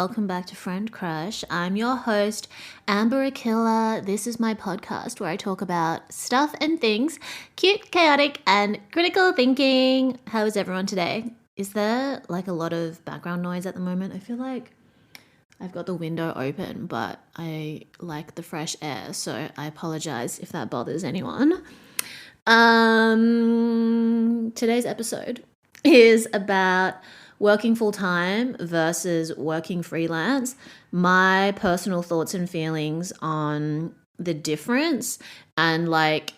welcome back to Friend Crush. I'm your host, Amber Akilla. This is my podcast where I talk about stuff and things, cute, chaotic, and critical thinking. How is everyone today? Is there like a lot of background noise at the moment? I feel like I've got the window open, but I like the fresh air, so I apologize if that bothers anyone. Today's episode is about working full-time versus working freelance, my personal thoughts and feelings on the difference, and like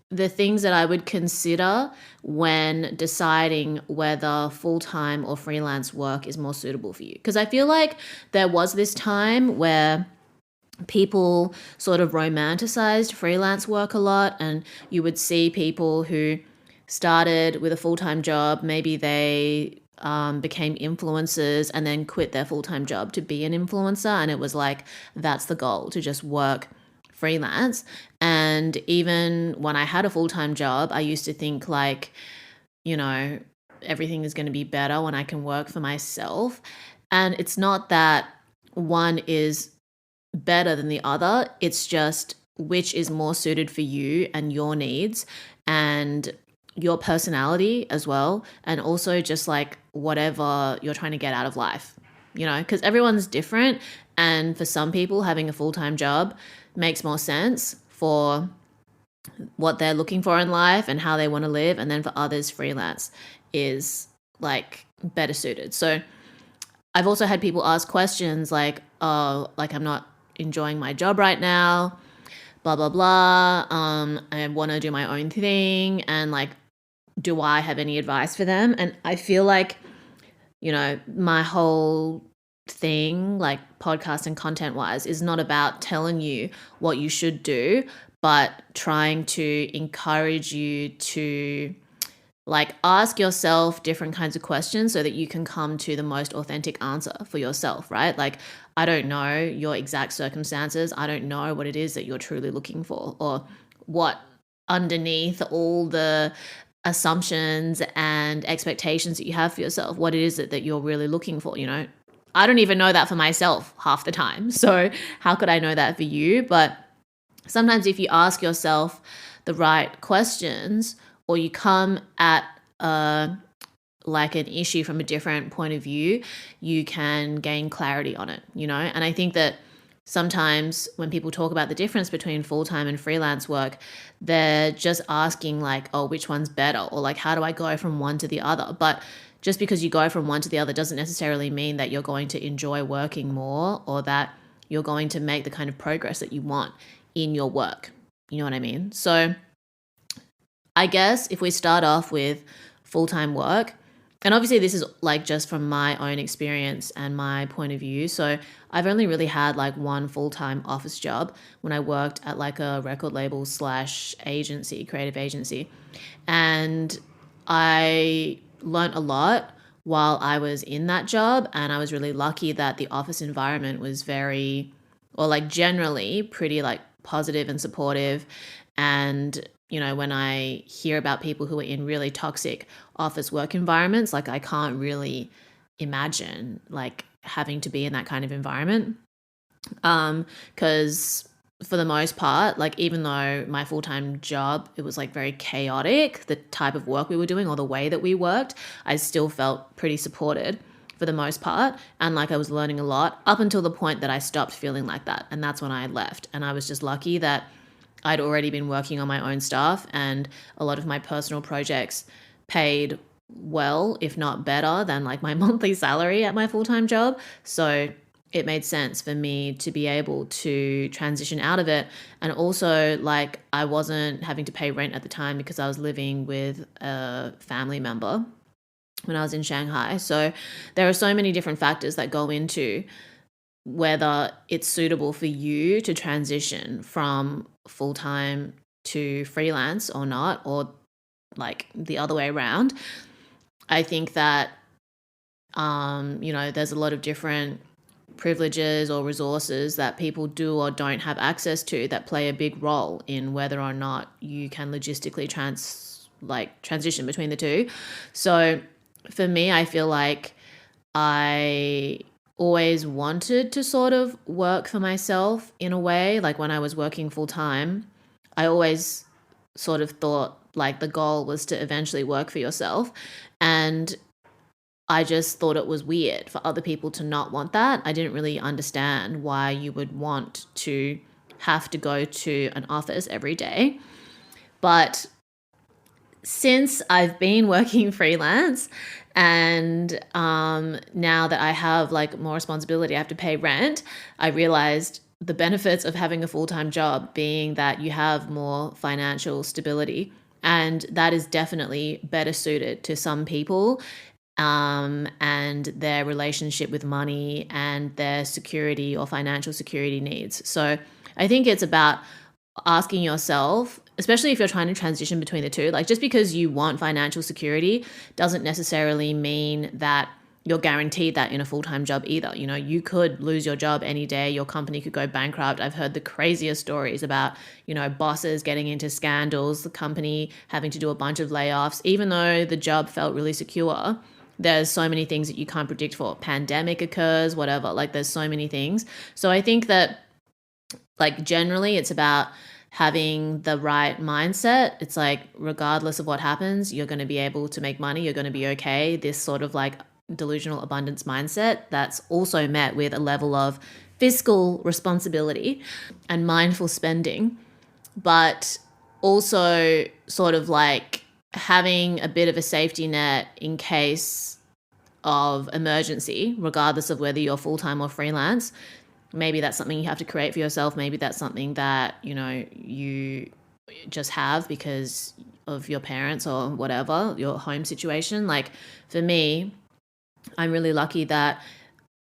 the things that I would consider when deciding whether full-time or freelance work is more suitable for you. Because I feel like there was this time where people sort of romanticized freelance work a lot, and you would see people who started with a full-time job, maybe they became influencers and then quit their full-time job to be an influencer, and it was like that's the goal, to just work freelance. And even when I had a full-time job, I used to think like, everything is going to be better when I can work for myself. And it's not that one is better than the other, it's just which is more suited for you and your needs and your personality as well, and also just like whatever you're trying to get out of life, because everyone's different. And for some people, having a full-time job makes more sense for what they're looking for in life and how they want to live, and then for others, freelance is like better suited. So I've also had people ask questions like, oh, like I'm not enjoying my job right now, blah blah blah, I want to do my own thing, and like, do I have any advice for them? And I feel like, my whole thing, like podcast and content wise, is not about telling you what you should do, but trying to encourage you to like ask yourself different kinds of questions so that you can come to the most authentic answer for yourself, right? Like, I don't know your exact circumstances. I don't know what it is that you're truly looking for, or what underneath all the assumptions and expectations that you have for yourself, what it is that you're really looking for. I don't even know that for myself half the time. So how could I know that for you? But sometimes if you ask yourself the right questions, or you come at like an issue from a different point of view, you can gain clarity on it, And I think that sometimes when people talk about the difference between full-time and freelance work, they're just asking like, oh, which one's better? Or like, how do I go from one to the other? But just because you go from one to the other doesn't necessarily mean that you're going to enjoy working more, or that you're going to make the kind of progress that you want in your work. You know what I mean? So I guess if we start off with full-time work, and obviously this is like just from my own experience and my point of view. So I've only really had like one full-time office job when I worked at like a record label / agency, creative agency. And I learned a lot while I was in that job. And I was really lucky that the office environment was generally pretty like positive and supportive. And when I hear about people who are in really toxic office work environments, like I can't really imagine like having to be in that kind of environment. Because for the most part, like even though my full-time job, it was like very chaotic, the type of work we were doing or the way that we worked, I still felt pretty supported for the most part. And like I was learning a lot up until the point that I stopped feeling like that. And that's when I left. And I was just lucky that I'd already been working on my own stuff, and a lot of my personal projects paid well, if not better than like my monthly salary at my full-time job. So it made sense for me to be able to transition out of it. And also like I wasn't having to pay rent at the time because I was living with a family member when I was in Shanghai. So there are so many different factors that go into whether it's suitable for you to transition from full-time to freelance or not, or like the other way around. I think that, there's a lot of different privileges or resources that people do or don't have access to that play a big role in whether or not you can logistically transition between the two. So for me, I feel like I always wanted to sort of work for myself in a way. Like when I was working full time, I always sort of thought like the goal was to eventually work for yourself. And I just thought it was weird for other people to not want that. I didn't really understand why you would want to have to go to an office every day. But since I've been working freelance and now that I have like more responsibility, I have to pay rent, I realized the benefits of having a full-time job being that you have more financial stability. And that is definitely better suited to some people and their relationship with money and their security or financial security needs. So I think it's about asking yourself, especially if you're trying to transition between the two, like just because you want financial security doesn't necessarily mean that you're guaranteed that in a full-time job either. You know, you could lose your job any day, your company could go bankrupt. I've heard the craziest stories about, you know, bosses getting into scandals, the company having to do a bunch of layoffs, even though the job felt really secure. There's so many things that you can't predict for. Pandemic occurs, whatever, like there's so many things. So I think that like generally it's about having the right mindset. It's like regardless of what happens, you're going to be able to make money, you're going to be okay. This sort of like delusional abundance mindset that's also met with a level of fiscal responsibility and mindful spending, but also sort of like having a bit of a safety net in case of emergency, regardless of whether you're full-time or freelance. Maybe that's something you have to create for yourself. Maybe that's something that, you know, you just have because of your parents or whatever, your home situation. Like for me, I'm really lucky that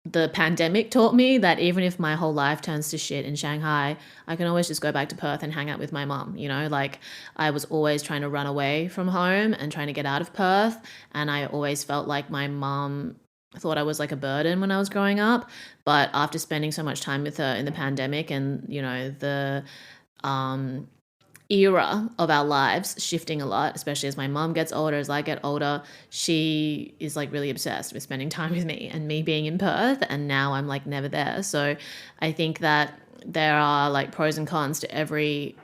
the pandemic taught me that even if my whole life turns to shit in Shanghai, I can always just go back to Perth and hang out with my mom. You know, like I was always trying to run away from home and trying to get out of Perth. And I always felt like my mom thought I was like a burden when I was growing up. But after spending so much time with her in the pandemic and, you know, the era of our lives shifting a lot, especially as my mom gets older, as I get older, she is like really obsessed with spending time with me and me being in Perth. And now I'm like never there. So I think that there are like pros and cons to every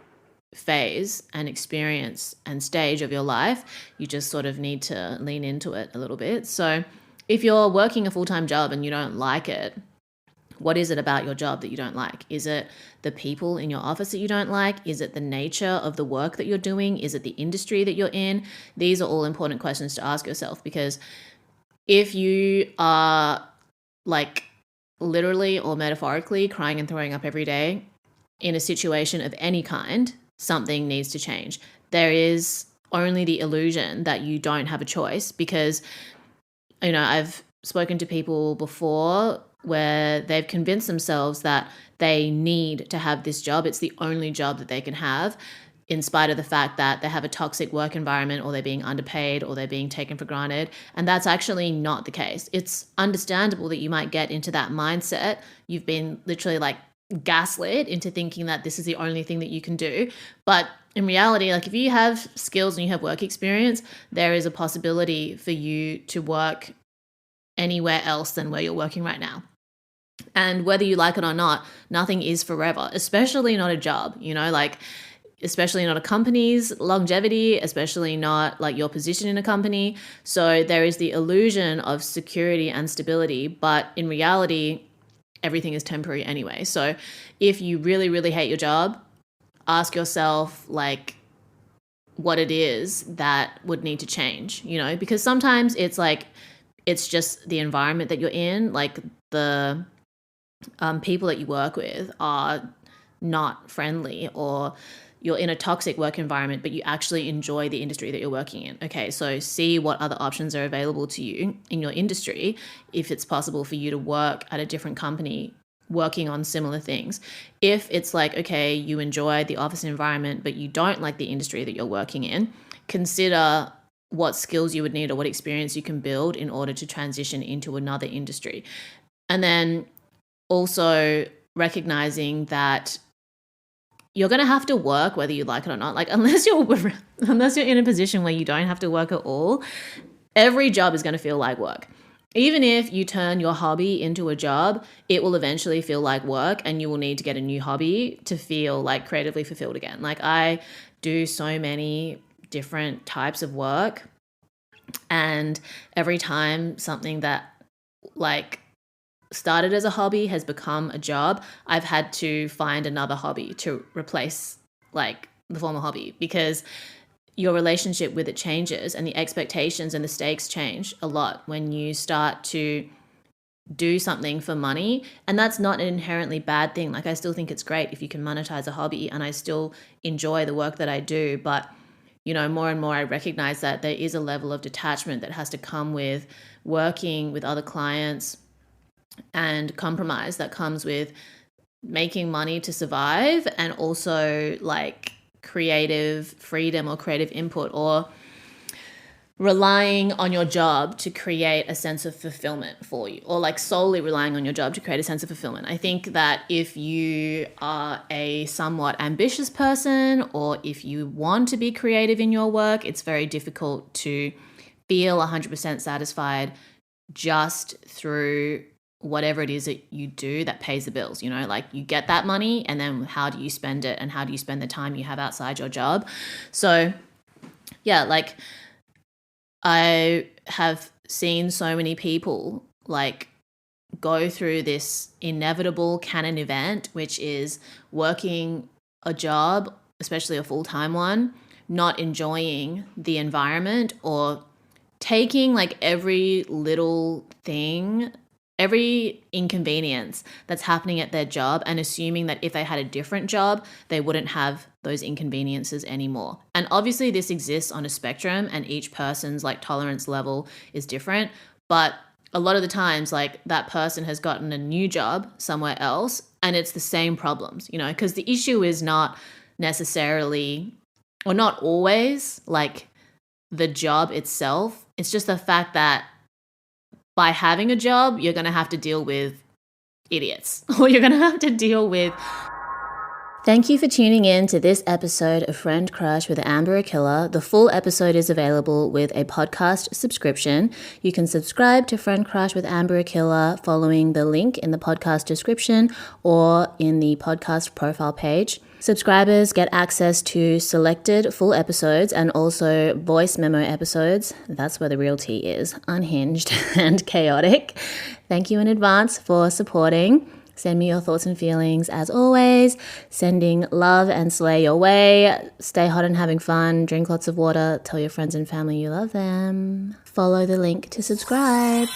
phase and experience and stage of your life. You just sort of need to lean into it a little bit. So if you're working a full-time job and you don't like it, what is it about your job that you don't like? Is it the people in your office that you don't like? Is it the nature of the work that you're doing? Is it the industry that you're in? These are all important questions to ask yourself, because if you are like literally or metaphorically crying and throwing up every day in a situation of any kind, something needs to change. There is only the illusion that you don't have a choice, because, you know, I've spoken to people before where they've convinced themselves that they need to have this job. It's the only job that they can have, in spite of the fact that they have a toxic work environment or they're being underpaid or they're being taken for granted. And that's actually not the case. It's understandable that you might get into that mindset. You've been literally like gaslit into thinking that this is the only thing that you can do. But in reality, like if you have skills and you have work experience, there is a possibility for you to work anywhere else than where you're working right now. And whether you like it or not, nothing is forever, especially not a job, you know, like especially not a company's longevity, especially not like your position in a company. So there is the illusion of security and stability, but in reality, everything is temporary anyway. So if you really, really hate your job, ask yourself like what it is that would need to change, you know, because sometimes it's like, it's just the environment that you're in, like the people that you work with are not friendly, or you're in a toxic work environment, but you actually enjoy the industry that you're working in. Okay, so see what other options are available to you in your industry, if it's possible for you to work at a different company working on similar things. If it's like, okay, you enjoy the office environment, but you don't like the industry that you're working in, consider what skills you would need or what experience you can build in order to transition into another industry. And then also recognizing that you're going to have to work whether you like it or not. Like unless you're in a position where you don't have to work at all, every job is going to feel like work. even if you turn your hobby into a job, it will eventually feel like work, and you will need to get a new hobby to feel like creatively fulfilled again. Like, I do so many different types of work, and every time something that like started as a hobby has become a job, I've had to find another hobby to replace like the former hobby, because your relationship with it changes, and the expectations and the stakes change a lot when you start to do something for money. And that's not an inherently bad thing. Like, I still think it's great if you can monetize a hobby, and I still enjoy the work that I do. But, you know, more and more I recognize that there is a level of detachment that has to come with working with other clients, and compromise that comes with making money to survive, and also like creative freedom or creative input, or relying on your job to create a sense of fulfillment for you, or like solely relying on your job to create a sense of fulfillment. I think that if you are a somewhat ambitious person, or if you want to be creative in your work, it's very difficult to feel 100% satisfied just through whatever it is that you do that pays the bills. You know, like, you get that money, and then how do you spend it, and how do you spend the time you have outside your job? So yeah, like, I have seen so many people like go through this inevitable canon event, which is working a job, especially a full-time one, not enjoying the environment, or taking like every little thing, every inconvenience that's happening at their job, and assuming that if they had a different job, they wouldn't have those inconveniences anymore. And obviously this exists on a spectrum, and each person's like tolerance level is different. But a lot of the times, like, that person has gotten a new job somewhere else, and it's the same problems, you know, because the issue is not necessarily, or not always, like the job itself. It's just the fact that by having a job, you're going to have to deal with idiots, or you're going to have to deal with. Thank you for tuning in to this episode of Friend Crush with Amber Akilla. The full episode is available with a podcast subscription. You can subscribe to Friend Crush with Amber Akilla following the link in the podcast description or in the podcast profile page. Subscribers get access to selected full episodes and also voice memo episodes. That's where the real tea is, unhinged and chaotic. Thank you in advance for supporting. Send me your thoughts and feelings as always. Sending love and slay your way. Stay hot and having fun. Drink lots of water. Tell your friends and family you love them. Follow the link to subscribe.